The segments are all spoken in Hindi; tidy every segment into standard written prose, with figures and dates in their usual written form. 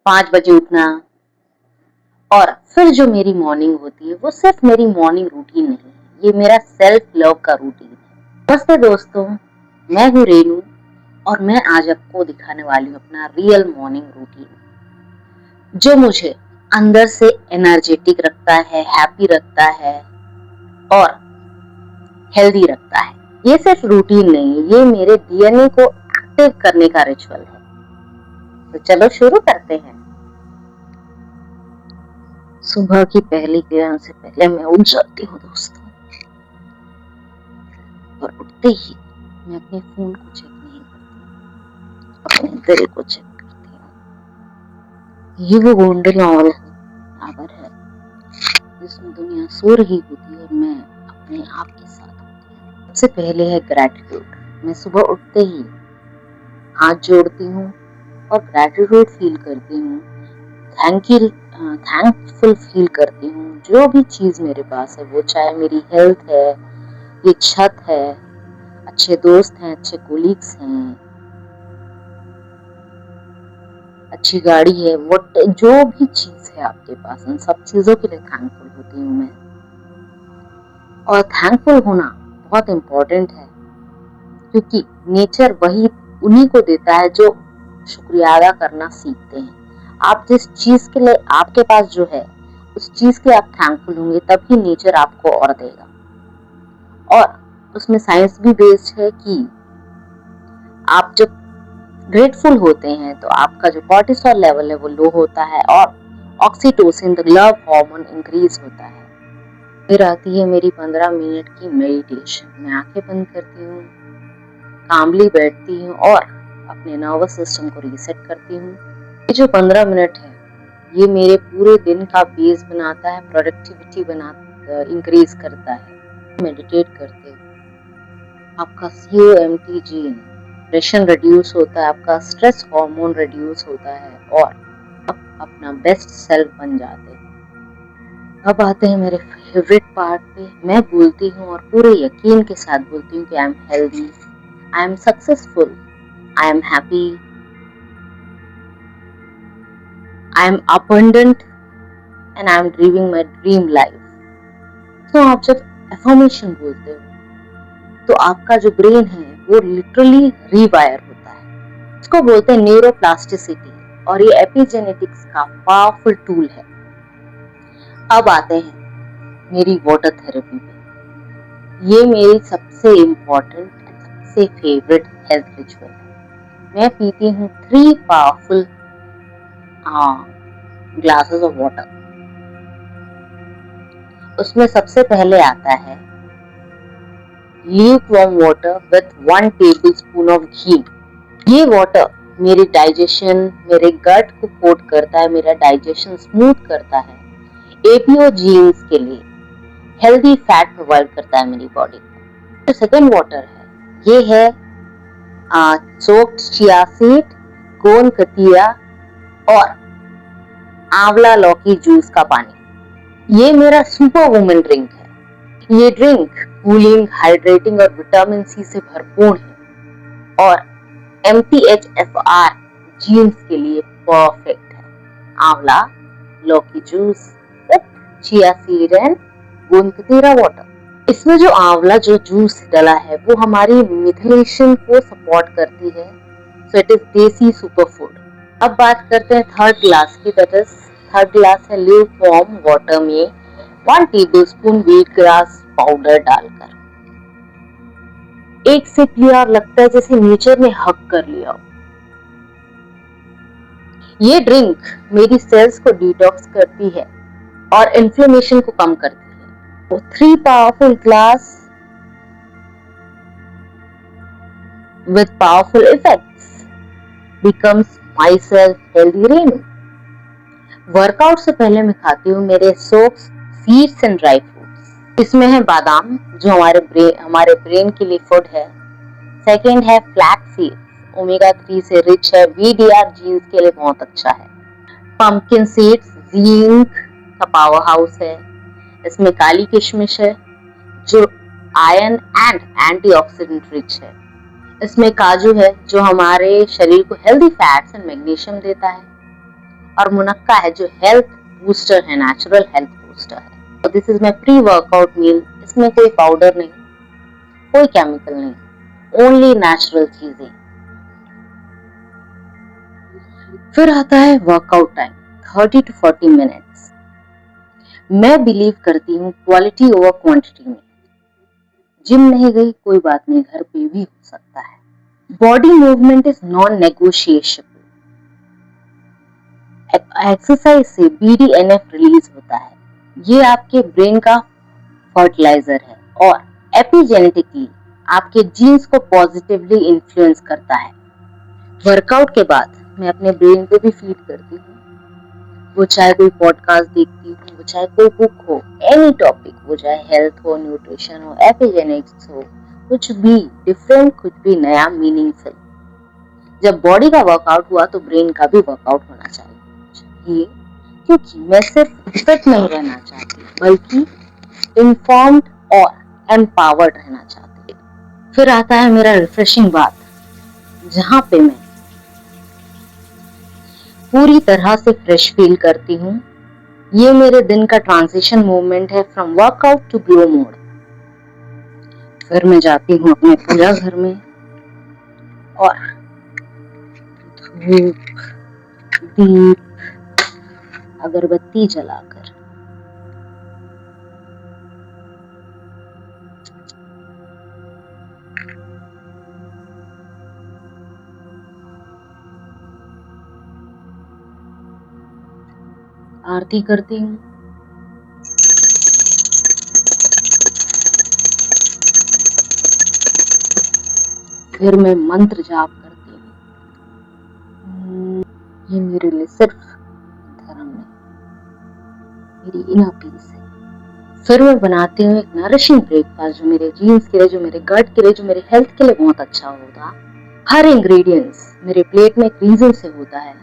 5 बजे उठना। और फिर जो मेरी मॉर्निंग होती है वो सिर्फ मेरी मॉर्निंग रूटीन नहीं है, ये मेरा सेल्फ लव का रूटीन है। नमस्ते दोस्तों, मैं हूँ रेनू और मैं आज आपको दिखाने वाली हूँ अपना रियल मॉर्निंग रूटीन, जो मुझे अंदर से एनर्जेटिक रखता है, हैप्पी रखता है और हेल्दी रखता है। ये सिर्फ रूटीन नहीं है, ये मेरे डीएनए को एक्टिव करने का रिचुअल है। तो चलो शुरू करते हैं। सुबह की पहली किरण से पहले मैं उठ जाती हूँ दोस्तों, और उठते ही मैं अपने फोन को चेक नहीं करती, अपने दिल को चेक करती हूँ। ये वो गोंडल आवर है जिसमें दुनिया सो रही होती है और मैं अपने आप के साथ होती हूँ। सबसे पहले है ग्रैटिट्यूड। मैं सुबह उठते ही हाथ जोड़ती हूँ और ग्रैटिट्यूड फील करती हूँ, थैंकफुल फील करती हूँ जो भी चीज मेरे पास है, वो चाहे मेरी हेल्थ है, ये छत है, अच्छे दोस्त हैं, अच्छे कोलीग्स हैं, अच्छी गाड़ी है, वो जो भी चीज है आपके पास, इन सब चीजों के लिए थैंकफुल होती हूँ मैं। और थैंकफुल होना बहुत इम्पोर्टेंट है, क्योंकि नेचर वही उन्हीं को देता है जो शुक्रिया अदा करना सीखते हैं। आप जिस चीज के लिए आपके पास जो है उस चीज के आप थैंकफुल होंगे, तभी नेचर आपको और देगा। और उसमें साइंस भी बेस्ड है कि आप जब ग्रेटफुल होते हैं तो आपका जो कॉर्टिसोल लेवल है वो लो होता है और oxytocin, the love hormone, increase होता है। फिर आती है मेरी 15 मिनट की मेडिटेशन। मैं आंखें बंद करती हूँ, कामली बैठती हूँ और अपने नर्वस सिस्टम को रीसेट करती हूँ। ये जो 15 मिनट है ये मेरे पूरे दिन का बेस बनाता है, प्रोडक्टिविटी इंक्रीज करता है। मेडिटेट करते आपका COMT जीन डिप्रेशन रिड्यूस होता है, आपका स्ट्रेस हार्मोन रिड्यूस होता है और आप अपना बेस्ट सेल्फ बन जाते हैं। अब आते हैं मेरे फेवरेट पार्ट पे। मैं बोलती हूँ और पूरे यकीन के साथ बोलती हूँ कि I am healthy, I am successful, I am happy, I am abundant and I am dreaming my dream life. तो आप जब एफर्मेशन बोलते हो तो आपका जो ब्रेन है वो लिटरली रीवायर होता है। इसको बोलते हैं न्यूरोप्लास्टिसिटी और ये एपिजेनेटिक्स का पावरफुल टूल है। अब आते हैं मेरी वाटर थेरेपी पे। ये मेरी सबसे इम्पोर्टेंट, सबसे फेवरेट हेल्थ रिचुअल है। मैं पीती हूँ 3 पावरफुल ग्लासेस ऑफ वाटर। उसमें सबसे पहले आता है lukewarm water with 1 tablespoon of ghee। ये वाटर मेरी डाइजेशन, मेरे गट को कोट करता है, मेरा डाइजेशन स्मूथ करता है, APO जीन्स के लिए हेल्दी फैट प्रोवाइड करता है मेरी बॉडी को। जो सेकेंड वाटर है ये है सोक्ड चिया सीड, गोंद कतिरा और आंवला लौकी जूस का पानी। ये मेरा सुपर वुमेन ड्रिंक है। ये ड्रिंक कूलिंग, हाइड्रेटिंग और विटामिन C से भरपूर है और MTHFR जीन्स के लिए परफेक्ट है। आंवला लौकी juice with chia seed and गोंद कतिरा वाटर। इसमें जो आंवला जो जूस डाला है वो हमारी मिथिलेशन को सपोर्ट करती है, सो इट इज देसी सुपर फूड। अब बात करते हैं थर्ड ग्लास की। थर्ड ग्लास है ल्यूकवार्म वाटर में 1 टेबलस्पून व्हीट ग्रास पाउडर डालकर। एक सिप लिया और लगता है जैसे नेचर ने हक कर लिया हो। ये ड्रिंक मेरी सेल्स को डिटॉक्स करती है और इन्फ्लेमेशन को कम करती है। तो 3 powerful glass with powerful effects becomes myself healthy Renu। Workout से पहले मैं खाती हूँ मेरे socks, seeds and dry fruits. इसमें है बादाम जो हमारे ब्रेन के लिए फूड है। सेकेंड है फ्लैक्स सीड्स, ओमेगा 3 से रिच है, VDR जीन्स के लिए बहुत अच्छा है। पंपकिन सीड्स जिंक का पावर हाउस है। इसमें काली किशमिश है जो आयरन एंड एंटीऑक्सीडेंट रिच है। इसमें काजू है जो हमारे शरीर को हेल्दी फैट्स एंड मैग्नीशियम देता है। और मुनक्का है जो हेल्थ बूस्टर है, नेचुरल हेल्थ बूस्टर है। तो this is my pre workout meal. इसमें कोई पाउडर नहीं, कोई केमिकल नहीं, ओनली नेचुरल चीजें। फिर आता है वर्कआउट टाइम 30 to 40 मिनट्स। मैं बिलीव करती हूँ क्वालिटी ओवर क्वांटिटी में। जिम नहीं गई कोई बात नहीं, घर पे भी हो सकता है। Body movement is non negotiable. Exercise से BDNF रिलीज होता है, ये आपके ब्रेन का फर्टिलाइजर है और एपिजेनेटिकली आपके जीन्स को पॉजिटिवली इन्फ्लुएंस करता है। वर्कआउट के बाद मैं अपने ब्रेन को भी फीड करती हूँ, वो चाहे कोई पॉडकास्ट देखती हूँ, वो चाहे कोई बुक हो, एनी टॉपिक, वो चाहे हेल्थ हो, न्यूट्रिशन हो, एपिजेनेटिक्स हो, कुछ भी डिफरेंट, कुछ भी नया, मीनिंगफुल। जब बॉडी का वर्कआउट हुआ तो ब्रेन का भी वर्कआउट होना चाहिए, क्योंकि मैं सिर्फ फिट नहीं रहना चाहती बल्कि इन्फॉर्म्ड और एम्पावर्ड रहना चाहती। फिर आता है मेरा रिफ्रेशिंग बात, जहां पे मैं पूरी तरह से फ्रेश फील करती हूँ। ये मेरे दिन का ट्रांजिशन मूवमेंट है from workout to glow mode. फिर मैं जाती हूँ अपने पूजा घर में और धूप, दीप, अगरबत्ती जलाकर आरती करती हूँ। फिर मैं मंत्र जाप करती हूँ। ये मेरे लिए सिर्फ धर्म नहीं, मेरी इनर पीस है। फिर मैं बनाती हूँ एक नरिशिंग ब्रेकफास्ट जो मेरे जीन्स के लिए, जो मेरे गट के लिए, जो मेरे हेल्थ के लिए बहुत अच्छा होगा। हर इंग्रेडिएंट्स मेरे प्लेट में एक रीजन से होता है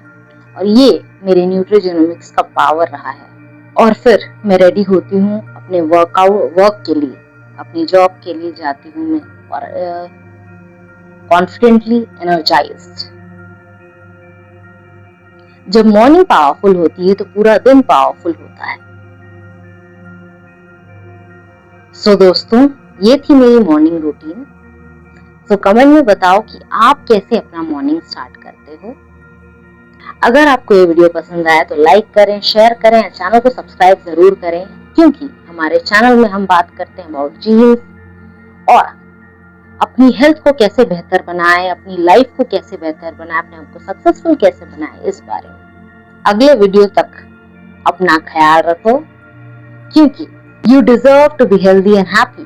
और ये मेरे न्यूट्रिजेनोमिक्स का पावर रहा है। और फिर मैं रेडी होती हूँ अपने वर्क के लिए, अपनी जॉब के लिए जाती हूँ मैं और कॉन्फिडेंटली एनर्जाइज्ड। जब मॉर्निंग पावरफुल होती है तो पूरा दिन पावरफुल होता है। सो दोस्तों, ये थी मेरी मॉर्निंग रूटीन। सो कमेंट में बताओ कि आप कैसे अपना मॉर्निंग स्टार्ट करते हो। अगर आपको ये वीडियो पसंद आया तो लाइक करें, शेयर करें, चैनल को सब्सक्राइब जरूर करें, क्योंकि हमारे चैनल में हम बात करते हैं अबाउट जीन्स और अपनी हेल्थ को कैसे बेहतर बनाएं, अपनी लाइफ को कैसे बेहतर बनाएं, अपने आप को सक्सेसफुल कैसे बनाएं, इस बारे में। अगले वीडियो तक अपना ख्याल रखो, क्योंकि you deserve to be healthy and happy.